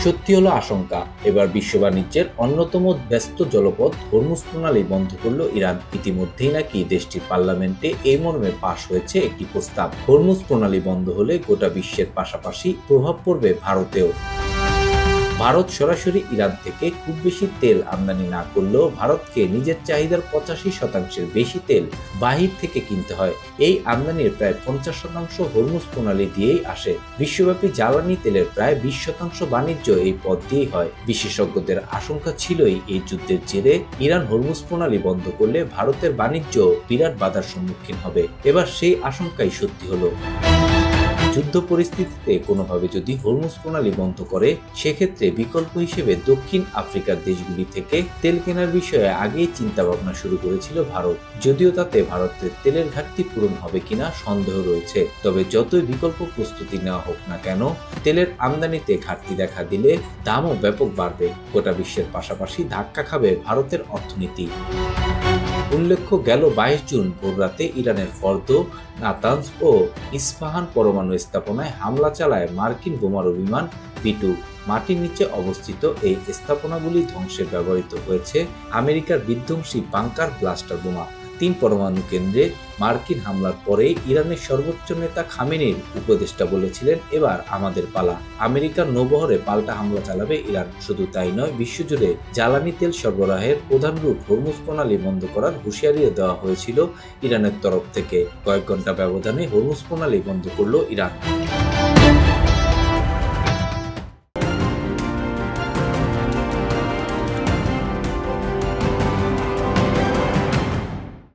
সত্যি হলো আশঙ্কা, এবার বিশ্ব বাণিজ্যের অন্যতম ব্যস্ত জলপথ হরমুজ প্রণালী বন্ধ করল ইরান। ইতিমধ্যেই নাকি দেশটির পার্লামেন্টে এই মর্মে পাশ হয়েছে একটি প্রস্তাব। হরমুজ প্রণালী বন্ধ হলে গোটা বিশ্বের পাশাপাশি প্রভাব পড়বে ভারতেও। ভারত সরাসরি ইরান থেকে খুব বেশি তেল আমদানি না করলেও ভারতকে নিজের চাহিদার 85% বেশি তেল বাহির থেকে কিনতে হয়। এই আমদানির প্রায় 50% হরমুজ প্রণালী দিয়েই আসে। বিশ্বব্যাপী জ্বালানি তেলের প্রায় 20% বাণিজ্য এই পথ দিয়েই হয়। বিশেষজ্ঞদের আশঙ্কা ছিলই এই যুদ্ধের জেরে ইরান হরমুজ প্রণালী বন্ধ করলে ভারতের বাণিজ্য বিরাট বাধার সম্মুখীন হবে। এবার সেই আশঙ্কাই সত্যি হলো। যুদ্ধ পরিস্থিতিতে কোনোভাবে যদি হরমুজ প্রণালী বন্ধ করে, সেক্ষেত্রে বিকল্প হিসেবে দক্ষিণ আফ্রিকার দেশগুলি থেকে তেল কেনার বিষয়ে আগেই চিন্তা ভাবনা শুরু করেছিল ভারত। যদিও তাতে ভারতের তেলের ঘাটতি পূরণ হবে কিনা সন্দেহ রয়েছে। তবে যতই বিকল্প প্রস্তুতি নেওয়া হোক না কেন, তেলের আমদানিতে ঘাটতি দেখা দিলে দামও ব্যাপক বাড়বে। গোটা বিশ্বের পাশাপাশি ধাক্কা খাবে ভারতের অর্থনীতি। উল্লেখ্য, গেল 22 জুন ভোররাতে ইরানের ফর্দো, নাতানজ ও ইস্পাহান পরমাণু স্থাপনায় হামলা চালায় মার্কিন বোমারু বিমান B-2। মাটির নিচে অবস্থিত এই স্থাপনাগুলি ধ্বংসে ব্যবহৃত হয়েছে আমেরিকার বিধ্বংসী বাংকার ব্লাস্টার বোমা। 3 পরমাণু কেন্দ্রে মার্কিন হামলার পরেই ইরানের সর্বোচ্চ নেতা খামেনির উপদেষ্টা বলেছিলেন, এবার আমাদের পালা। আমেরিকার নৌবহরে পাল্টা হামলা চালাবে ইরান। শুধু তাই নয়, বিশ্বজুড়ে জ্বালানি তেল সরবরাহের প্রধান রুট হরমুজ প্রণালী বন্ধ করার হুঁশিয়ারিও দেওয়া হয়েছিল ইরানের তরফ থেকে। কয়েক ঘন্টা ব্যবধানে হরমুজ প্রণালী বন্ধ করল ইরান।